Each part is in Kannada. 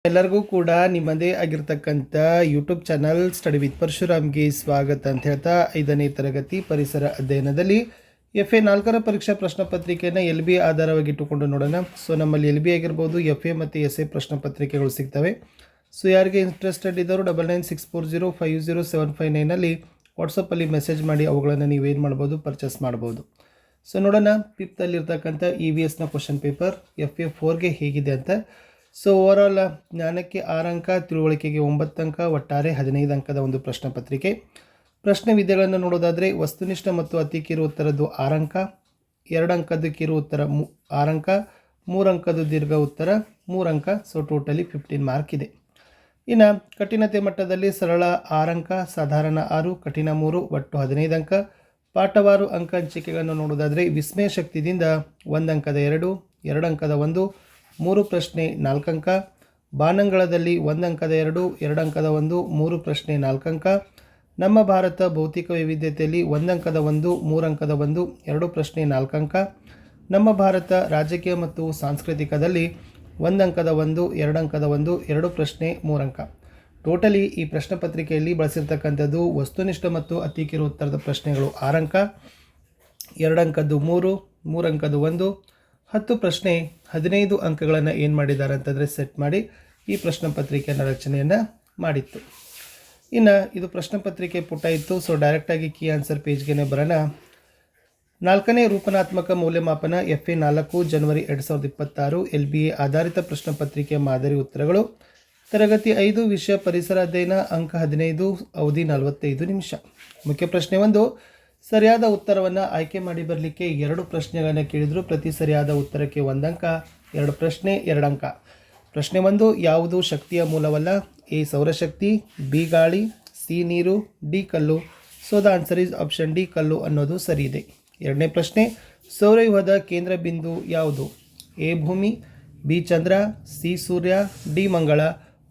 ಎಲ್ಲರಿಗೂ ಕೂಡ ನಿಮ್ಮದೇ ಆಗಿರ್ತಕ್ಕಂಥ ಯೂಟ್ಯೂಬ್ ಚಾನಲ್ ಸ್ಟಡಿ ವಿತ್ ಪರಶುರಾಮ್ಗೆ ಸ್ವಾಗತ ಅಂತ ಹೇಳ್ತಾ 5ನೇ ತರಗತಿ ಪರಿಸರ ಅಧ್ಯಯನದಲ್ಲಿ FA 4ರ ಪರೀಕ್ಷಾ ಪ್ರಶ್ನೆ ಪತ್ರಿಕೆಯನ್ನು LB ಆಧಾರವಾಗಿ ಇಟ್ಟುಕೊಂಡು ನೋಡೋಣ. ಸೊ ನಮ್ಮಲ್ಲಿ LB ಆಗಿರ್ಬೋದು, FA ಮತ್ತು SA ಪ್ರಶ್ನೆ ಪತ್ರಿಕೆಗಳು ಸಿಗ್ತವೆ. ಸೊ ಯಾರಿಗೆ ಇಂಟ್ರೆಸ್ಟೆಡ್ ಇದ್ದರು 9964050759 ವಾಟ್ಸಪ್ಪಲ್ಲಿ ಮೆಸೇಜ್ ಮಾಡಿ ಅವುಗಳನ್ನು ನೀವೇನು ಮಾಡ್ಬೋದು, ಪರ್ಚೇಸ್ ಮಾಡ್ಬೋದು. ಸೊ ನೋಡೋಣ 5th ಅಲ್ಲಿರ್ತಕ್ಕಂಥ EVSನ ಕ್ವಶನ್ ಪೇಪರ್ FA 4ಗೆ ಹೇಗಿದೆ ಅಂತ. ಸೊ ಓವರಾಲ್ ಜ್ಞಾನಕ್ಕೆ 6 ಅಂಕ, ತಿಳುವಳಿಕೆಗೆ 9 ಅಂಕ, ಒಟ್ಟಾರೆ 15 ಅಂಕದ ಒಂದು ಪ್ರಶ್ನೆ ಪತ್ರಿಕೆ. ಪ್ರಶ್ನೆ ವಿಧಗಳನ್ನು ನೋಡೋದಾದರೆ ವಸ್ತುನಿಷ್ಠ ಮತ್ತು ಅತಿ ಕಿರು ಉತ್ತರದ್ದು 6 ಅಂಕ, 2 ಅಂಕದ ಕಿರು ಉತ್ತರ 6 ಅಂಕ, 3 ಅಂಕದ ದೀರ್ಘ ಉತ್ತರ 3 ಅಂಕ. ಸೊ ಟೋಟಲಿ 15 ಮಾರ್ಕ್ ಇದೆ. ಇನ್ನು ಕಠಿಣತೆ ಮಟ್ಟದಲ್ಲಿ ಸರಳ 6 ಅಂಕ, ಸಾಧಾರಣ 6, ಕಠಿಣ 3, ಒಟ್ಟು 15 ಅಂಕ. ಪಾಠವಾರು ಅಂಕ ಹಂಚಿಕೆಗಳನ್ನು ನೋಡೋದಾದರೆ ವಿಸ್ಮಯ ಶಕ್ತಿದಿಂದ 1 ಅಂಕದ 2, 2 ಅಂಕದ 1, 3 ಪ್ರಶ್ನೆ 4 ಅಂಕ. ಬಾನಂಗಳದಲ್ಲಿ 1 ಅಂಕದ 2, 2 ಅಂಕದ 1, 3 ಪ್ರಶ್ನೆ 4 ಅಂಕ. ನಮ್ಮ ಭಾರತ ಭೌತಿಕ ವೈವಿಧ್ಯತೆಯಲ್ಲಿ 1 ಅಂಕದ 1, 3 ಅಂಕದ 1, 2 ಪ್ರಶ್ನೆ 4 ಅಂಕ. ನಮ್ಮ ಭಾರತ ರಾಜಕೀಯ ಮತ್ತು ಸಾಂಸ್ಕೃತಿಕದಲ್ಲಿ 1 ಅಂಕದ 1, 2 ಅಂಕದ 1, 2 ಪ್ರಶ್ನೆ 3 ಅಂಕ. ಟೋಟಲಿ ಈ ಪ್ರಶ್ನೆ ಪತ್ರಿಕೆಯಲ್ಲಿ ಬಳಸಿರ್ತಕ್ಕಂಥದ್ದು ವಸ್ತುನಿಷ್ಠ ಮತ್ತು ಅತಿ ಕಿರು ಉತ್ತರದ ಪ್ರಶ್ನೆಗಳು 6 ಅಂಕ, 2 ಅಂಕದ್ದು 3, 3 ಅಂಕದ್ದು 1, 10 ಪ್ರಶ್ನೆ 15 ಅಂಕಗಳನ್ನು ಏನು ಮಾಡಿದ್ದಾರೆ ಅಂತಂದರೆ ಸೆಟ್ ಮಾಡಿ ಈ ಪ್ರಶ್ನೆ ಪತ್ರಿಕೆಯನ್ನು ರಚನೆಯನ್ನು ಮಾಡಿತ್ತು. ಇನ್ನು ಇದು ಪ್ರಶ್ನೆ ಪತ್ರಿಕೆ ಪುಟ ಇತ್ತು. ಸೊ ಡೈರೆಕ್ಟಾಗಿ ಕೀ ಆನ್ಸರ್ ಪೇಜ್ಗೆ ಬರೋಣ. 4ನೇ ರೂಪನಾತ್ಮಕ ಮೌಲ್ಯಮಾಪನ FA 4 ಜನವರಿ 2026 LBA ಆಧಾರಿತ ಪ್ರಶ್ನೆ ಪತ್ರಿಕೆ ಮಾದರಿ ಉತ್ತರಗಳು. ತರಗತಿ 5 ವಿಷಯ ಪರಿಸರ ಅಧ್ಯಯನ, ಅಂಕ 15, ಅವಧಿ 45 ನಿಮಿಷ. ಮುಖ್ಯ ಪ್ರಶ್ನೆ 1, ಸರಿಯಾದ ಉತ್ತರವನ್ನು ಆಯ್ಕೆ ಮಾಡಿ ಬರಲಿಕ್ಕೆ 2 ಪ್ರಶ್ನೆಗಳನ್ನು ಕೇಳಿದರು. ಪ್ರತಿ ಸರಿಯಾದ ಉತ್ತರಕ್ಕೆ 1 ಅಂಕ, 2 ಪ್ರಶ್ನೆ 2 ಅಂಕ. ಪ್ರಶ್ನೆ 1, ಯಾವುದು ಶಕ್ತಿಯ ಮೂಲವಲ್ಲ? A ಸೌರಶಕ್ತಿ, B ಗಾಳಿ, C ನೀರು, D ಕಲ್ಲು. So the answer is option D ಕಲ್ಲು ಅನ್ನೋದು ಸರಿ ಇದೆ. 2ನೇ ಪ್ರಶ್ನೆ, ಸೌರವ್ಯೂಹದ ಕೇಂದ್ರ ಬಿಂದು ಯಾವುದು? A ಭೂಮಿ, B ಚಂದ್ರ, C ಸೂರ್ಯ, D ಮಂಗಳ.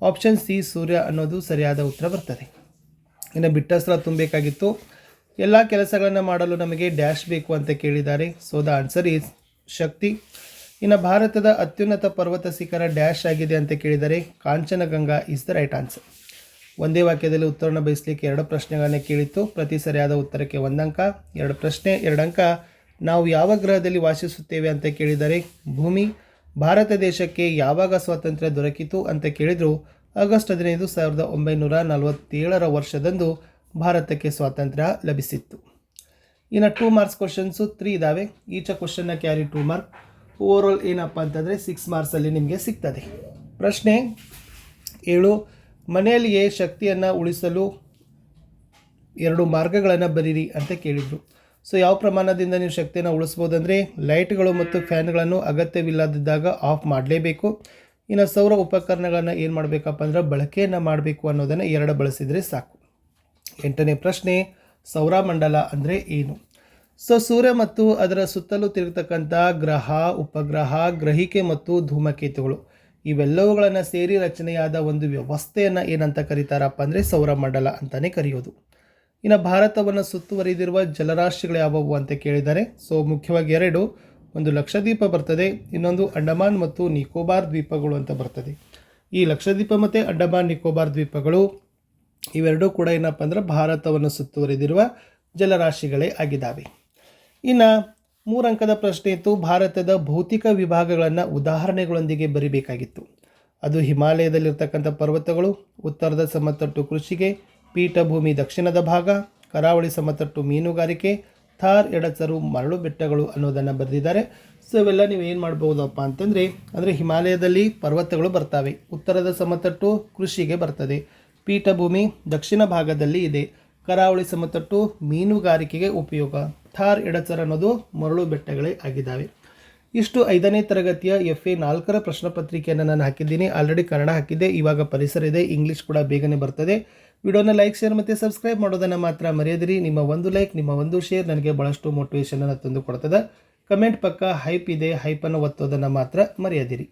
ಆಪ್ಷನ್ C ಸೂರ್ಯ ಅನ್ನೋದು ಸರಿಯಾದ ಉತ್ತರ ಬರ್ತದೆ. ಇನ್ನು ಬಿಟ್ಟ ಸ್ಥಳ ತುಂಬಬೇಕಾಗಿತ್ತು. ಎಲ್ಲ ಕೆಲಸಗಳನ್ನು ಮಾಡಲು ನಮಗೆ ಡ್ಯಾಶ್ ಬೇಕು ಅಂತ ಕೇಳಿದ್ದಾರೆ. ಸೊ ದ ಆನ್ಸರ್ ಈಸ್ ಶಕ್ತಿ. ಇನ್ನು ಭಾರತದ ಅತ್ಯುನ್ನತ ಪರ್ವತ ಶಿಖರ ಡ್ಯಾಶ್ ಆಗಿದೆ ಅಂತ ಕೇಳಿದರೆ Kanchenjunga is the right answer. ಒಂದೇ ವಾಕ್ಯದಲ್ಲಿ ಉತ್ತರವನ್ನು ಬಯಸಲಿಕ್ಕೆ 2 ಪ್ರಶ್ನೆಗಳನ್ನು ಕೇಳಿತ್ತು. ಪ್ರತಿ ಸರಿಯಾದ ಉತ್ತರಕ್ಕೆ 1 ಅಂಕ, 2 ಪ್ರಶ್ನೆ 2 ಅಂಕ. ನಾವು ಯಾವ ಗ್ರಹದಲ್ಲಿ ವಾಸಿಸುತ್ತೇವೆ ಅಂತ ಕೇಳಿದರೆ ಭೂಮಿ. ಭಾರತ ದೇಶಕ್ಕೆ ಯಾವಾಗ ಸ್ವಾತಂತ್ರ್ಯ ದೊರಕಿತು ಅಂತ ಕೇಳಿದರು ಆಗಸ್ಟ್ 15, 1947 ವರ್ಷದಂದು ಭಾರತಕ್ಕೆ ಸ್ವಾತಂತ್ರ್ಯ ಲಭಿಸಿತ್ತು. ಇನ್ನು 2 ಮಾರ್ಕ್ಸ್ ಕ್ವಶನ್ಸು 3 ಇದ್ದಾವೆ. ಈಚ ಕ್ವಶನ್ನ ಕ್ಯಾರಿ 2 ಮಾರ್ಕ್. ಓವರಾಲ್ ಏನಪ್ಪ ಅಂತಂದರೆ 6 ಮಾರ್ಕ್ಸಲ್ಲಿ ನಿಮಗೆ ಸಿಗ್ತದೆ. ಪ್ರಶ್ನೆ 7, ಮನೆಯಲ್ಲಿಯೇ ಶಕ್ತಿಯನ್ನು ಉಳಿಸಲು 2 ಮಾರ್ಗಗಳನ್ನು ಬರೀರಿ ಅಂತ ಕೇಳಿದರು. ಸೊ ಯಾವ ಪ್ರಮಾಣದಿಂದ ನೀವು ಶಕ್ತಿಯನ್ನು ಉಳಿಸ್ಬೋದಂದರೆ ಲೈಟ್ಗಳು ಮತ್ತು ಫ್ಯಾನ್ಗಳನ್ನು ಅಗತ್ಯವಿಲ್ಲದಿದ್ದಾಗ ಆಫ್ ಮಾಡಲೇಬೇಕು. ಇನ್ನು ಸೌರ ಉಪಕರಣಗಳನ್ನು ಏನು ಮಾಡಬೇಕಪ್ಪ ಅಂದ್ರೆ ಬಳಕೆಯನ್ನು ಮಾಡಬೇಕು ಅನ್ನೋದನ್ನು 2 ಬಳಸಿದರೆ ಸಾಕು. 8ನೇ ಪ್ರಶ್ನೆ, ಸೌರಮಂಡಲ ಅಂದರೆ ಏನು? ಸೊ ಸೂರ್ಯ ಮತ್ತು ಅದರ ಸುತ್ತಲೂ ತಿರುಗತಕ್ಕಂಥ ಗ್ರಹ, ಉಪಗ್ರಹ, ಗ್ರಹಿಕೆ ಮತ್ತು ಧೂಮಕೇತುಗಳು ಇವೆಲ್ಲವುಗಳನ್ನು ಸೇರಿ ರಚನೆಯಾದ ಒಂದು ವ್ಯವಸ್ಥೆಯನ್ನು ಏನಂತ ಕರೀತಾರಪ್ಪ ಅಂದರೆ ಸೌರಮಂಡಲ ಅಂತಲೇ ಕರೆಯೋದು. ಇನ್ನು ಭಾರತವನ್ನು ಸುತ್ತುವರಿದಿರುವ ಜಲರಾಶಿಗಳು ಯಾವುವು ಅಂತ ಕೇಳಿದ್ದಾರೆ. ಸೊ ಮುಖ್ಯವಾಗಿ 2, ಒಂದು ಲಕ್ಷದ್ವೀಪ ಬರ್ತದೆ, ಇನ್ನೊಂದು ಅಂಡಮಾನ್ ಮತ್ತು ನಿಕೋಬಾರ್ ದ್ವೀಪಗಳು ಅಂತ ಬರ್ತದೆ. ಈ ಲಕ್ಷದ್ವೀಪ ಮತ್ತು ಅಂಡಮಾನ್ ನಿಕೋಬಾರ್ ದ್ವೀಪಗಳು ಇವೆರಡೂ ಕೂಡ ಏನಪ್ಪ ಅಂದ್ರೆ ಭಾರತವನ್ನು ಸುತ್ತುವರಿದಿರುವ ಜಲರಾಶಿಗಳೇ ಆಗಿದ್ದಾವೆ. ಇನ್ನು 3 ಅಂಕದ ಪ್ರಶ್ನೆ ಇತ್ತು. ಭಾರತದ ಭೌತಿಕ ವಿಭಾಗಗಳನ್ನು ಉದಾಹರಣೆಗಳೊಂದಿಗೆ ಬರಿಬೇಕಾಗಿತ್ತು. ಅದು ಹಿಮಾಲಯದಲ್ಲಿರ್ತಕ್ಕಂಥ ಪರ್ವತಗಳು, ಉತ್ತರದ ಸಮತಟ್ಟು ಕೃಷಿಗೆ, ಪೀಠಭೂಮಿ ದಕ್ಷಿಣದ ಭಾಗ, ಕರಾವಳಿ ಸಮತಟ್ಟು ಮೀನುಗಾರಿಕೆ, ಥಾರ್ ಎಡಚರು ಮರಳು ಬೆಟ್ಟಗಳು ಅನ್ನೋದನ್ನು ಬರೆದಿದ್ದಾರೆ. ಸೊ ಇವೆಲ್ಲ ನೀವು ಏನು ಮಾಡ್ಬೋದಪ್ಪ ಅಂತಂದರೆ ಅಂದರೆ ಹಿಮಾಲಯದಲ್ಲಿ ಪರ್ವತಗಳು ಬರ್ತವೆ, ಉತ್ತರದ ಸಮತಟ್ಟು ಕೃಷಿಗೆ ಬರ್ತದೆ, ಪೀಠಭೂಮಿ ದಕ್ಷಿಣ ಭಾಗದಲ್ಲಿ ಇದೆ, ಕರಾವಳಿ ಸಮತಟ್ಟು ಮೀನುಗಾರಿಕೆಗೆ ಉಪಯೋಗ, ಥಾರ್ ಎಡಚರ ಅನ್ನೋದು ಮರಳು ಬೆಟ್ಟಗಳೇ ಆಗಿದ್ದಾವೆ. ಇಷ್ಟು 5ನೇ ತರಗತಿಯ FA 4ರ ಪ್ರಶ್ನೆ ಪತ್ರಿಕೆಯನ್ನು ನಾನು ಹಾಕಿದ್ದೀನಿ. ಆಲ್ರೆಡಿ ಕನ್ನಡ ಹಾಕಿದ್ದೆ, ಇವಾಗ ಪರಿಸರ ಇದೆ, ಇಂಗ್ಲೀಷ್ ಕೂಡ ಬೇಗನೆ ಬರ್ತದೆ. ವಿಡಿಯೋನ ಲೈಕ್, ಶೇರ್ ಮತ್ತು ಸಬ್ಸ್ಕ್ರೈಬ್ ಮಾಡೋದನ್ನು ಮಾತ್ರ ಮರೆಯದಿರಿ. ನಿಮ್ಮ ಒಂದು ಲೈಕ್, ನಿಮ್ಮ ಒಂದು ಶೇರ್ ನನಗೆ ಭಾಳಷ್ಟು ಮೋಟಿವೇಶನನ್ನು ತಂದು ಕೊಡ್ತದೆ. ಕಮೆಂಟ್ ಪಕ್ಕ ಹೈಪ್ ಇದೆ, ಹೈಪನ್ನು ಒತ್ತೋದನ್ನು ಮಾತ್ರ ಮರೆಯದಿರಿ.